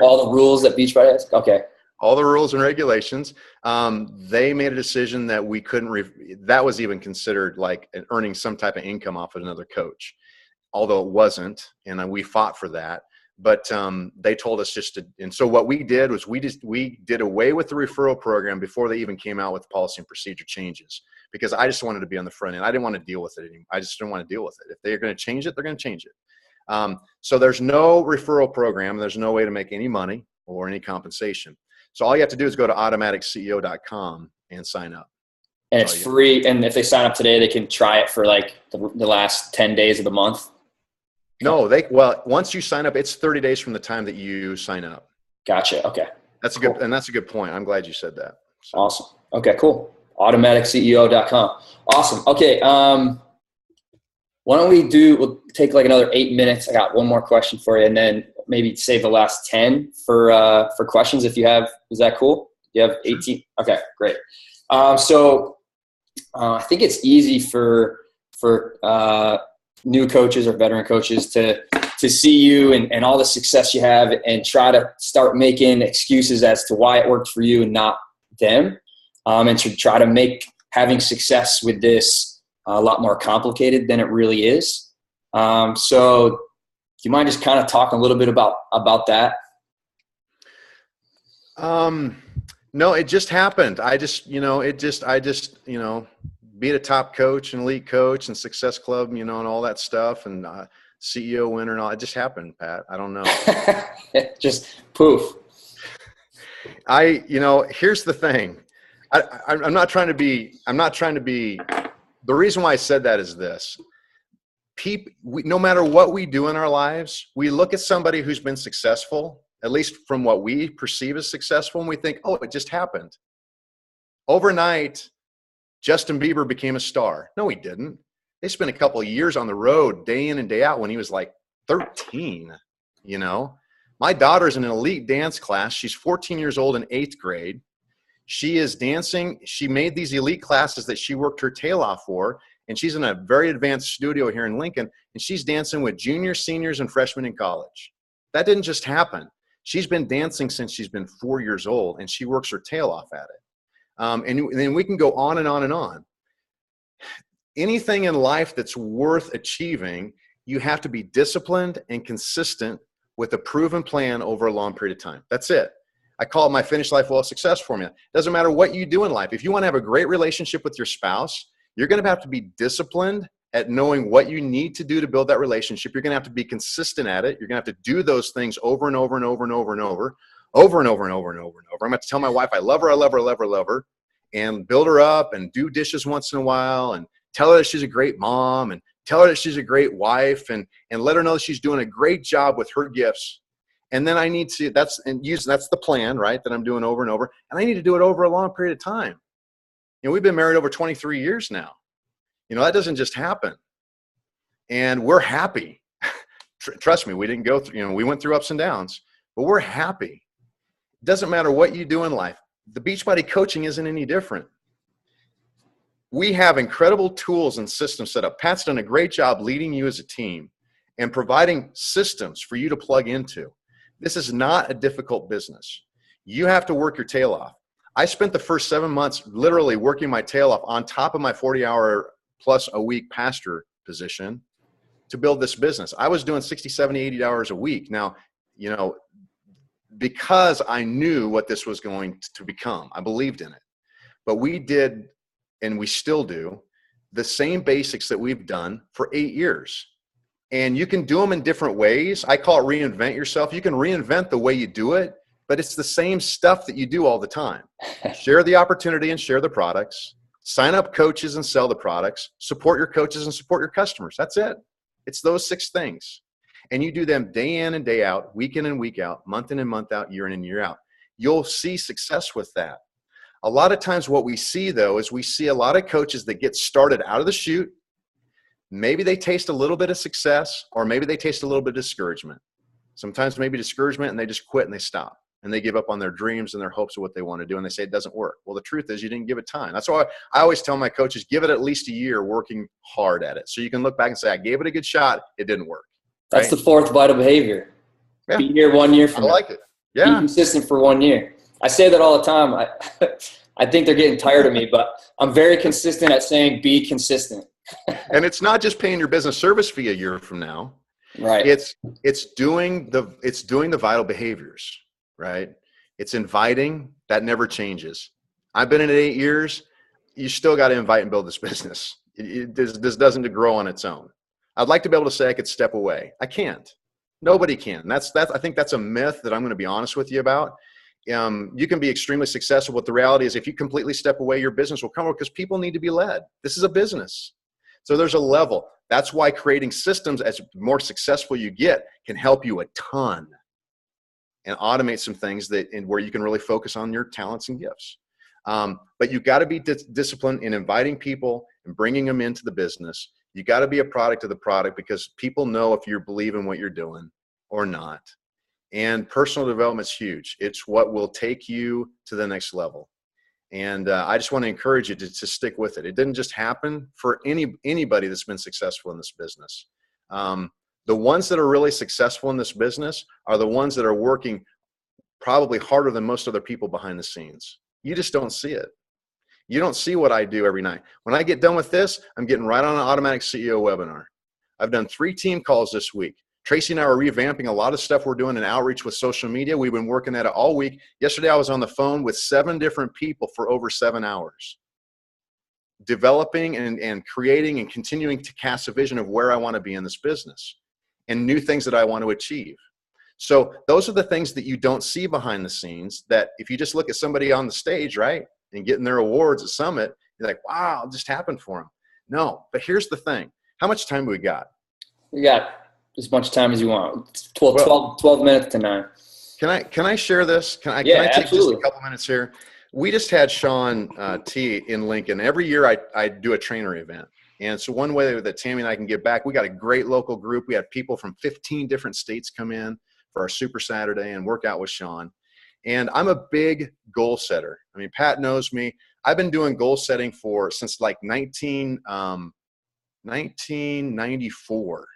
all the rules that Beachbody has? Okay. All the rules and regulations. They made a decision that we couldn't, that was even considered like earning some type of income off of another coach, although it wasn't, and we fought for that. But they told us just to, and so what we did was we did away with the referral program before they even came out with policy and procedure changes, because I just wanted to be on the front end. I didn't want to deal with it anymore. I just didn't want to deal with it. If they're going to change it, they're going to change it. So there's no referral program. There's no way to make any money or any compensation. So all you have to do is go to automaticceo.com and sign up. And it's free. And if they sign up today, they can try it for like the last 10 days of the month. No, once you sign up, it's 30 days from the time that you sign up. Gotcha. Okay. That's a good point. I'm glad you said that. So. Awesome. Okay, cool. AutomaticCEO.com. Awesome. Okay. Why don't we'll take like another 8 minutes. I got one more question for you, and then maybe save the last 10 for questions if you have. Is that cool? You have 18? Okay, great. So I think it's easy for new coaches or veteran coaches to see you and all the success you have and try to start making excuses as to why it worked for you and not them, and to try to make having success with this a lot more complicated than it really is. So do you mind just kind of talking a little bit about that? No, it just happened. I just beat a top coach and elite coach and Success Club, and all that stuff, and CEO winner and all. It just happened, Pat. I don't know. Just poof. Here's the thing. I'm not trying to be. The reason why I said that is this. No matter what we do in our lives, we look at somebody who's been successful, at least from what we perceive as successful, and we think, oh, it just happened. Overnight, Justin Bieber became a star. No, he didn't. They spent a couple of years on the road, day in and day out, when he was like 13, My My daughter's in an elite dance class. She's 14 years old in 8th grade. She is dancing. She made these elite classes that she worked her tail off for, and she's in a very advanced studio here in Lincoln, and she's dancing with juniors, seniors, and freshmen in college. That didn't just happen. She's been dancing since she's been 4 years old, and she works her tail off at it. And then we can go on and on and on. Anything in life that's worth achieving, you have to be disciplined and consistent with a proven plan over a long period of time. That's it. I call it my Finish Life Well Success formula. Doesn't matter what you do in life. If you want to have a great relationship with your spouse, you're going to have to be disciplined at knowing what you need to do to build that relationship. You're going to have to be consistent at it. You're going to have to do those things over and over and over and over and over, over and over and over and over and over. I'm going to tell my wife I love her, I love her, I love her, I love her, and build her up and do dishes once in a while and tell her that she's a great mom and tell her that she's a great wife and let her know that she's doing a great job with her gifts. And then I need to, that's the plan, right, that I'm doing over and over. And I need to do it over a long period of time. You know, we've been married over 23 years now. You know, that doesn't just happen. And we're happy. Trust me, we didn't go through, you know, we went through ups and downs, but we're happy. It doesn't matter what you do in life. The Beachbody coaching isn't any different. We have incredible tools and systems set up. Pat's done a great job leading you as a team and providing systems for you to plug into. This is not a difficult business. You have to work your tail off. I spent the first 7 months literally working my tail off on top of my 40-hour plus a week pastor position to build this business. I was doing 60, 70, 80 hours a week. Now, you know, because I knew what this was going to become, I believed in it. But we did, and we still do, the same basics that we've done for 8 years. And you can do them in different ways. I call it reinvent yourself. You can reinvent the way you do it, but it's the same stuff that you do all the time. Share the opportunity and share the products. Sign up coaches and sell the products. Support your coaches and support your customers. That's it. It's those 6 things. And you do them day in and day out, week in and week out, month in and month out, year in and year out. You'll see success with that. A lot of times what we see, though, is we see a lot of coaches that get started out of the chute. Maybe they taste a little bit of success, or maybe they taste a little bit of discouragement. Sometimes maybe discouragement, and they just quit and they stop. And they give up on their dreams and their hopes of what they want to do, and they say it doesn't work. Well, the truth is you didn't give it time. That's why I always tell my coaches, give it at least a year working hard at it. So you can look back and say, I gave it a good shot. It didn't work. Right? That's the 4th vital behavior. Yeah. Be here 1 year from now. I like it. Yeah. Be consistent for 1 year. I say that all the time. I think they're getting tired of me, but I'm very consistent at saying be consistent. And it's not just paying your business service fee a year from now. Right. It's doing the vital behaviors, right? It's inviting. That never changes. I've been in it 8 years. You still got to invite and build this business. This doesn't grow on its own. I'd like to be able to say I could step away. I can't. Nobody can. That's I think that's a myth that I'm going to be honest with you about. You can be extremely successful, but the reality is if you completely step away, your business will come over because people need to be led. This is a business. So there's a level. That's why creating systems, as more successful you get, can help you a ton and automate some things where you can really focus on your talents and gifts. But you got to be disciplined in inviting people and bringing them into the business. You got to be a product of the product because people know if you believe in what you're doing or not. And personal development is huge. It's what will take you to the next level. And I just want to encourage you to stick with it. It didn't just happen for anybody that's been successful in this business. The ones that are really successful in this business are the ones that are working probably harder than most other people behind the scenes. You just don't see it. You don't see what I do every night. When I get done with this, I'm getting right on an automatic CEO webinar. I've done 3 team calls this week. Tracy and I are revamping a lot of stuff we're doing in outreach with social media. We've been working at it all week. Yesterday, I was on the phone with 7 different people for over 7 hours, developing and creating and continuing to cast a vision of where I want to be in this business and new things that I want to achieve. So those are the things that you don't see behind the scenes that if you just look at somebody on the stage, right, and getting their awards at Summit, you're like, wow, it just happened for them. No, but here's the thing. How much time do we got? We got as much time as you want. 12 minutes to 9. Can I share this? Can I take just a couple minutes here? We just had Sean T in Lincoln. Every year I do a trainer event. And so one way that Tammy and I can give back, we got a great local group. We had people from 15 different states come in for our Super Saturday and work out with Sean. And I'm a big goal setter. I mean, Pat knows me. I've been doing goal setting since like 1994.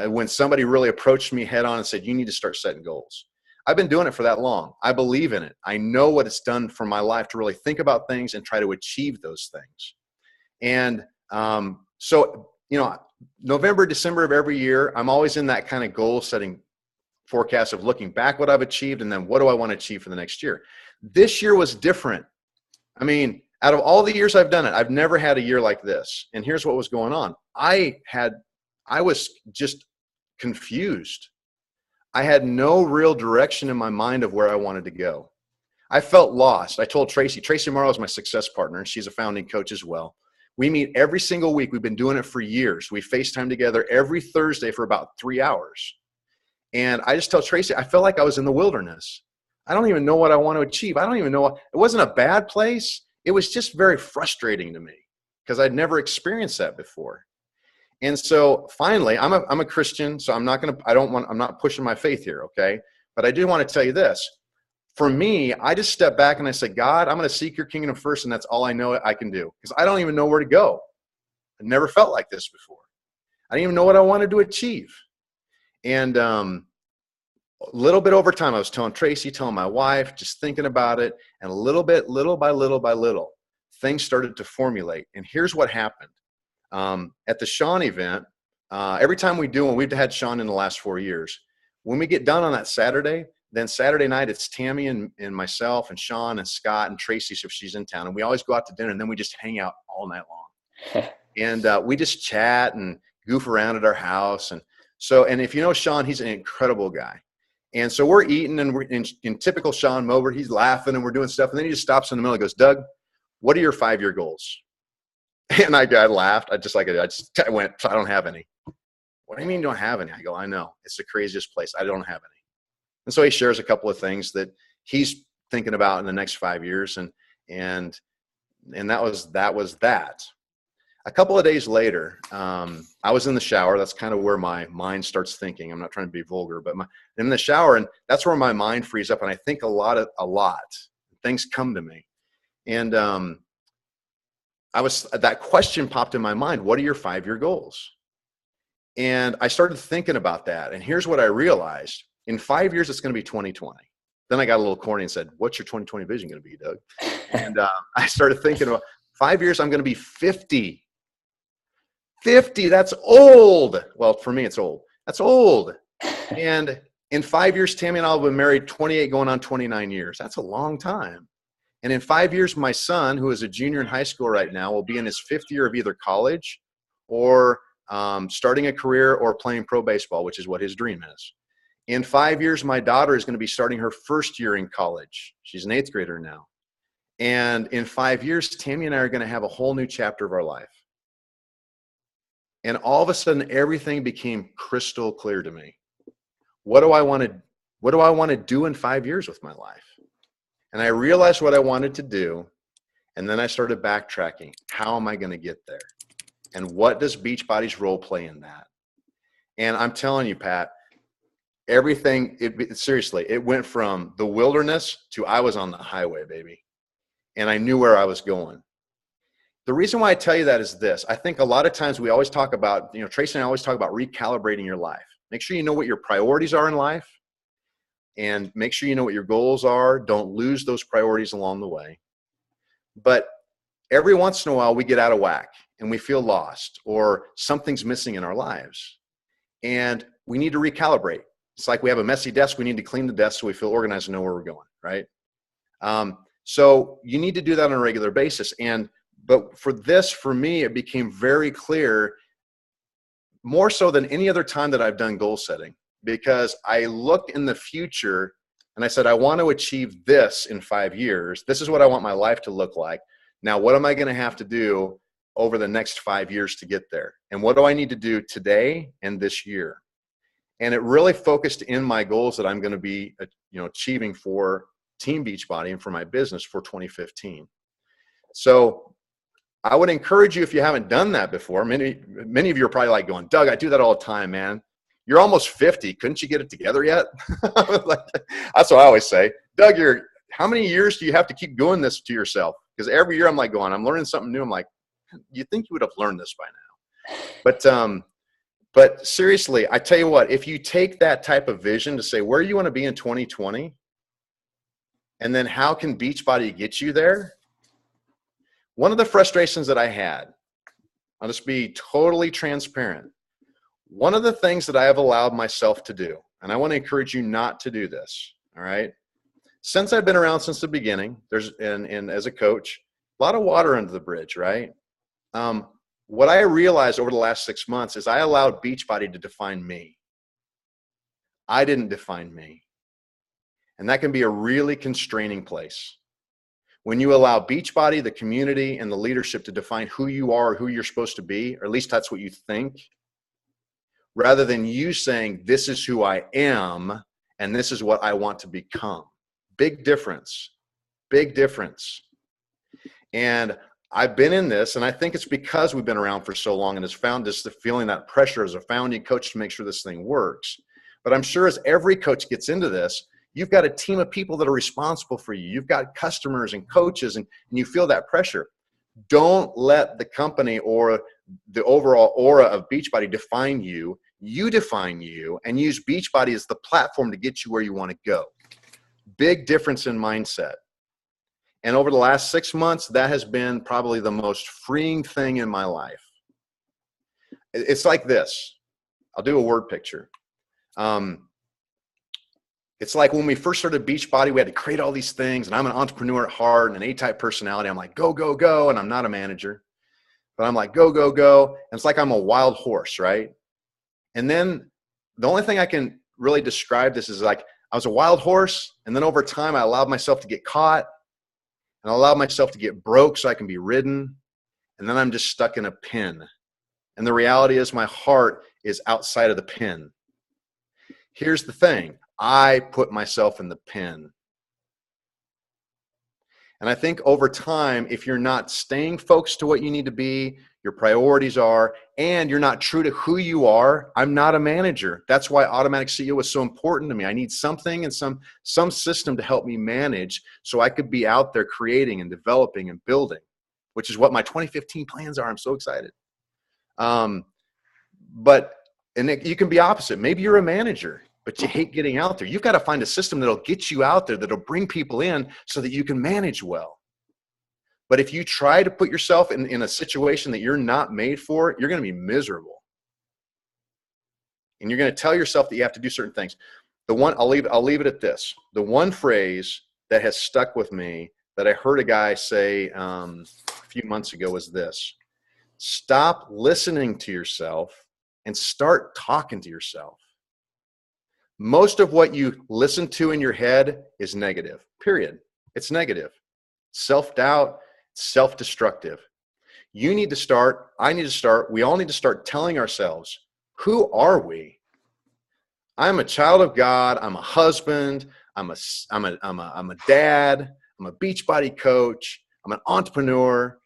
When somebody really approached me head on and said, you need to start setting goals. I've been doing it for that long. I believe in it. I know what it's done for my life to really think about things and try to achieve those things. And so, November, December of every year, I'm always in that kind of goal setting forecast of looking back what I've achieved and then what do I want to achieve for the next year. This year was different. I mean, out of all the years I've done it, I've never had a year like this. And here's what was going on. I was just confused. I had no real direction in my mind of where I wanted to go. I felt lost. I told Tracy Morrow is my success partner, and she's a founding coach as well. We meet every single week. We've been doing it for years. We FaceTime together every Thursday for about 3 hours. And I just tell Tracy, I felt like I was in the wilderness. I don't even know what I want to achieve. I don't even know. It wasn't a bad place. It was just very frustrating to me because I'd never experienced that before. And so finally, I'm a Christian, so I'm not pushing my faith here, okay? But I do want to tell you this. For me, I just stepped back and I said, God, I'm going to seek your kingdom first, and that's all I know I can do. Because I don't even know where to go. I never felt like this before. I didn't even know what I wanted to achieve. And a little bit over time, I was telling Tracy, telling my wife, just thinking about it. And a little bit, little by little, things started to formulate. And here's what happened. At the Sean event, every time we do, and we've had Sean in the last 4 years, when we get done on that Saturday, then Saturday night, it's Tammy and myself and Sean and Scott and Tracy, if she's in town. And we always go out to dinner, and then we just hang out all night long. And we just chat and goof around at our house. And if you know Sean, he's an incredible guy. And so we're eating, and we're in typical Sean mode, he's laughing and we're doing stuff. And then he just stops in the middle and goes, Doug, what are your 5-year goals? And I laughed. I went, I don't have any. What do you mean you don't have any? I go, I know. It's the craziest place. I don't have any. And so he shares a couple of things that he's thinking about in the next 5 years. And that was that. A couple of days later, I was in the shower. That's kind of where my mind starts thinking. I'm not trying to be vulgar, but in the shower, and that's where my mind frees up. And I think a lot. Things come to me. And that question popped in my mind. What are your 5-year goals? And I started thinking about that. And here's what I realized. In 5 years, it's going to be 2020. Then I got a little corny and said, what's your 2020 vision going to be, Doug? And I started thinking about 5 years, I'm going to be 50. 50, that's old. Well, for me, it's old. That's old. And in 5 years, Tammy and I will be married 28 going on 29 years. That's a long time. And in 5 years, my son, who is a junior in high school right now, will be in his 5th year of either college or starting a career or playing pro baseball, which is what his dream is. In 5 years, my daughter is going to be starting her 1st year in college. She's an 8th grader now. And in 5 years, Tammy and I are going to have a whole new chapter of our life. And all of a sudden, everything became crystal clear to me. What do I want to do in 5 years with my life? And I realized what I wanted to do. And then I started backtracking. How am I going to get there? And what does Beachbody's role play in that? And I'm telling you, Pat, everything, seriously, it went from the wilderness to I was on the highway, baby. And I knew where I was going. The reason why I tell you that is this. I think a lot of times we always talk about, Tracy and I always talk about recalibrating your life. Make sure you know what your priorities are in life, and make sure you know what your goals are. Don't lose those priorities along the way. But every once in a while we get out of whack and we feel lost, or something's missing in our lives. And we need to recalibrate. It's like we have a messy desk. We need to clean the desk so we feel organized and know where we're going, right? So you need to do that on a regular basis. But for me, it became very clear, more so than any other time that I've done goal setting, because I looked in the future and I said, I want to achieve this in 5 years. This is what I want my life to look like. Now, what am I going to have to do over the next 5 years to get there? And what do I need to do today and this year? And it really focused in my goals that I'm going to be, achieving for Team Beachbody and for my business for 2015. So I would encourage you, if you haven't done that before, many of you are probably like going, Doug, I do that all the time, man. You're almost 50. Couldn't you get it together yet? Like, that's what I always say. Doug, how many years do you have to keep doing this to yourself? Because every year I'm like I'm learning something new. I'm like, you think you would have learned this by now. But seriously, I tell you what, if you take that type of vision to say, where you want to be in 2020, and then how can Beachbody get you there? One of the frustrations that I had, I'll just be totally transparent. One of the things that I have allowed myself to do, and I want to encourage you not to do this, all right? Since I've been around since the beginning, and as a coach, a lot of water under the bridge, right? What I realized over the last 6 months is I allowed Beachbody to define me. I didn't define me. And that can be a really constraining place. When you allow Beachbody, the community, and the leadership to define who you are, who you're supposed to be, or at least that's what you think, rather than you saying, this is who I am, and this is what I want to become. Big difference. Big difference. And I've been in this, and I think it's because we've been around for so long and has found this, the feeling that pressure as a founding coach to make sure this thing works. But I'm sure as every coach gets into this, you've got a team of people that are responsible for you. You've got customers and coaches, and you feel that pressure. Don't let the company or the overall aura of Beachbody define you. You define you, and use Beachbody as the platform to get you where you want to go. Big difference in mindset. And over the last 6 months, that has been probably the most freeing thing in my life. It's like this. I'll do a word picture. It's like when we first started Beachbody, we had to create all these things, and I'm an entrepreneur at heart and an A-type personality. I'm like, go, go, go, and I'm not a manager. But I'm like, go, go, go, and it's like I'm a wild horse, right? And then the only thing I can really describe this is like I was a wild horse, and then over time I allowed myself to get caught, and I allowed myself to get broke so I can be ridden, and then I'm just stuck in a pen. And the reality is my heart is outside of the pen. Here's the thing. I put myself in the pen. And I think over time, if you're not staying focused to what you need to be, your priorities are, and you're not true to who you are, I'm not a manager. That's why Automatic CEO is so important to me. I need something and some system to help me manage so I could be out there creating and developing and building, which is what my 2015 plans are. I'm so excited. You can be opposite. Maybe you're a manager, but you hate getting out there. You've got to find a system that'll get you out there, that'll bring people in so that you can manage well. But if you try to put yourself in a situation that you're not made for, you're going to be miserable. And you're going to tell yourself that you have to do certain things. I'll leave it at this. The one phrase that has stuck with me that I heard a guy say a few months ago was this: stop listening to yourself and start talking to yourself. Most of what you listen to in your head is negative, period. It's negative. Self-doubt, self-destructive. You need to start, I need to start, we all need to start telling ourselves, who are we? I'm a child of God. I'm a husband. I'm a dad. I'm a Beachbody coach. I'm an entrepreneur.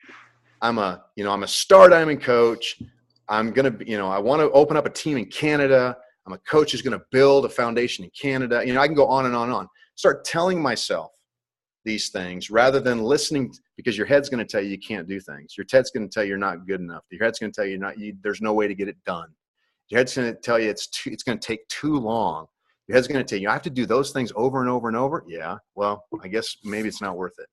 I'm a star diamond coach. I want to open up a team in Canada. I'm a coach who's going to build a foundation in Canada. I can go on and on and on. Start telling myself these things rather than listening, because your head's going to tell you can't do things. Your head's going to tell you you're not good enough. Your head's going to tell you there's no way to get it done. Your head's going to tell you it's going to take too long. Your head's going to tell you I have to do those things over and over and over. Yeah, well, I guess maybe it's not worth it.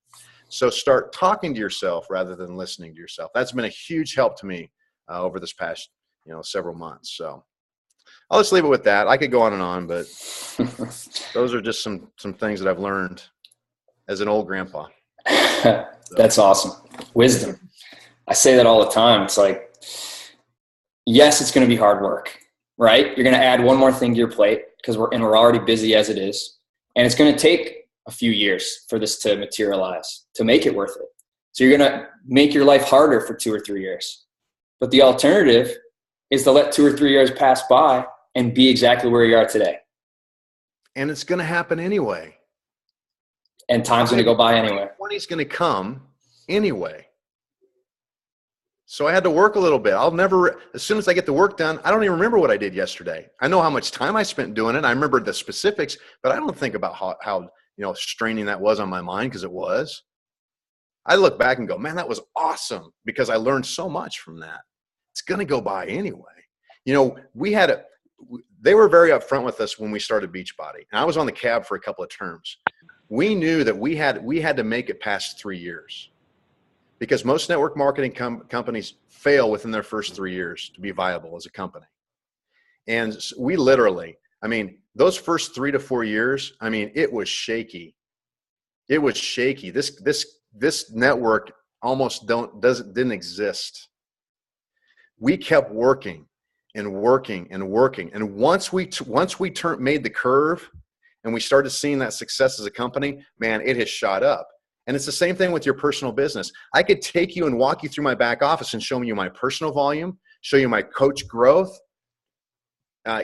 So start talking to yourself rather than listening to yourself. That's been a huge help to me over this past several months. So I'll just leave it with that. I could go on and on, but those are just some things that I've learned as an old grandpa. That's awesome. Wisdom. I say that all the time. It's like, yes, it's going to be hard work, right? You're going to add one more thing to your plate because we're already busy as it is. And it's going to take a few years for this to materialize, to make it worth it. So you're going to make your life harder for 2 or 3 years. But the alternative is to let 2 or 3 years pass by and be exactly where you are today. And it's going to happen anyway. And time's going to go by anyway. 20's going to come anyway. So I had to work a little bit. As soon as I get the work done, I don't even remember what I did yesterday. I know how much time I spent doing it. I remember the specifics, but I don't think about how straining that was on my mind, because it was. I look back and go, man, that was awesome, because I learned so much from that. It's going to go by anyway. They were very upfront with us when we started Beachbody, and I was on the cab for a couple of terms. We knew that we had to make it past 3 years, because most network marketing companies fail within their first 3 years to be viable as a company. And we literally, those first 3 to 4 years, it was shaky. It was shaky. This network almost didn't exist. We kept working and working and working. And once we made the curve and we started seeing that success as a company, man, it has shot up. And it's the same thing with your personal business. I could take you and walk you through my back office and show you my personal volume, show you my coach growth,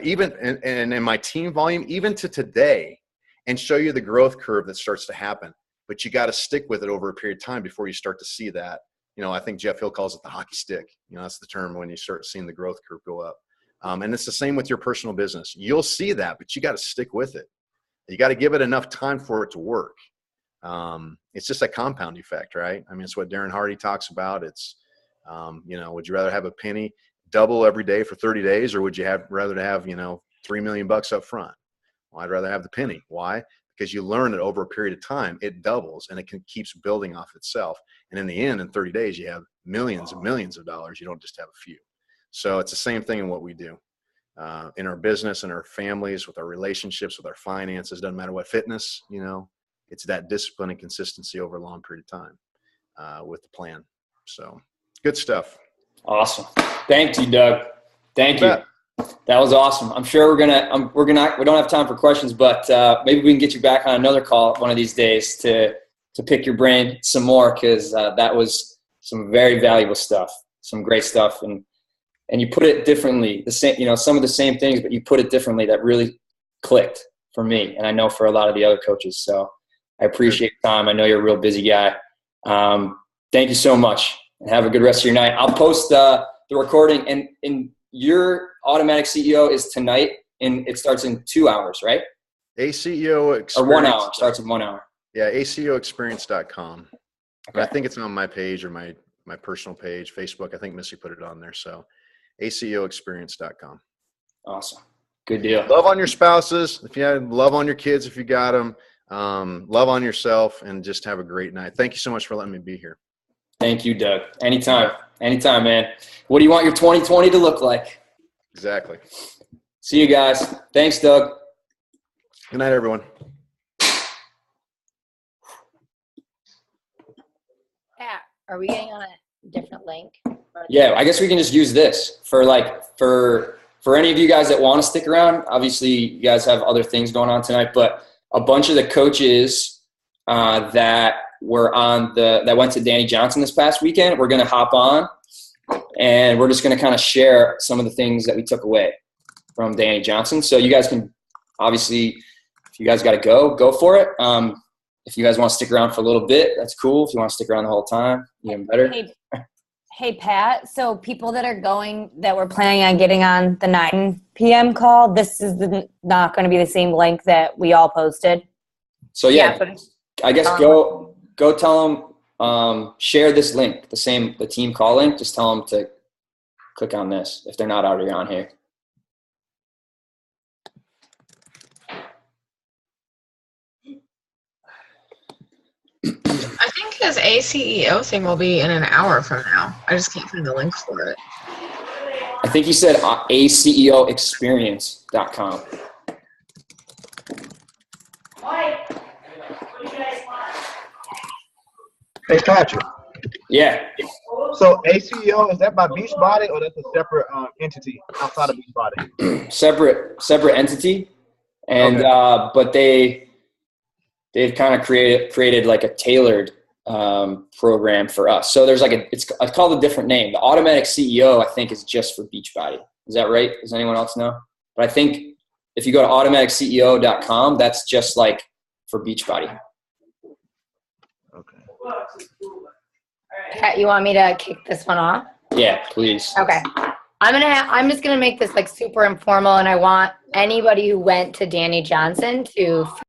even and my team volume, even to today, and show you the growth curve that starts to happen. But you got to stick with it over a period of time before you start to see that. I think Jeff Hill calls it the hockey stick. That's the term when you start seeing the growth curve go up. And it's the same with your personal business. You'll see that, but you got to stick with it. You got to give it enough time for it to work. It's just a compound effect, right? It's what Darren Hardy talks about. It's, would you rather have a penny double every day for 30 days, or would you rather have, $3 million up front? Well, I'd rather have the penny. Why? Because you learn that over a period of time, it doubles and it keeps building off itself. And in the end, in 30 days, you have millions and millions of dollars. You don't just have a few. So it's the same thing in what we do. In our business, in our families, with our relationships, with our finances, doesn't matter what, fitness, it's that discipline and consistency over a long period of time with the plan. So good stuff. Awesome. Thank you, Doug. Thank you. That was awesome. I'm sure we don't have time for questions, but maybe we can get you back on another call one of these days to pick your brain some more, because that was some very valuable stuff, some great stuff. And you put it differently, the same, some of the same things, but you put it differently that really clicked for me. And I know for a lot of the other coaches. So I appreciate your time. I know you're a real busy guy. Thank you so much, and have a good rest of your night. I'll post the recording, and your Automatic CEO is tonight, and it starts in 2 hours, right? ACEO Experience. Or 1 hour. Starts in 1 hour. Yeah, ACEOexperience.com. Okay. I think it's on my page, or my personal page, Facebook. I think Missy put it on there. So ACEOexperience.com. Awesome. Good deal. Love on your spouses. If you have, love on your kids if you got them. Love on yourself, and just have a great night. Thank you so much for letting me be here. Thank you, Doug. Anytime, man. What do you want your 2020 to look like? Exactly. See you guys. Thanks, Doug. Good night, everyone. Pat, are we getting on a different link? Yeah, I guess we can just use this for any of you guys that want to stick around. Obviously, you guys have other things going on tonight, but a bunch of the coaches that went to Danny Johnson this past weekend, we're going to hop on, and we're just going to kind of share some of the things that we took away from Danny Johnson. So you guys can, obviously, if you guys got to go for it. If you guys want to stick around for a little bit, that's cool. If you want to stick around the whole time, even better. Hey, Pat, so people that were planning on getting on the 9 p.m. call, this is not going to be the same link that we all posted. So I guess go tell them, share this link, the team call link. Just tell them to click on this if they're not already on here. I think his ACEO thing will be in an hour from now. I just can't find the link for it. I think he said ACEOexperience.com. Hey, Patrick. Yeah. So ACEO, is that by Beachbody, or that's a separate entity outside of Beachbody? Separate entity, and okay. But they've kind of created like a tailored program for us. So there's it's called a different name. The Automatic CEO, I think, is just for Beachbody. Is that right? Does anyone else know? But I think if you go to automaticCEO.com, that's just like for Beachbody. Okay. Pat, you want me to kick this one off? Yeah, please. Okay. I'm just gonna make this like super informal, and I want anybody who went to Danny Johnson to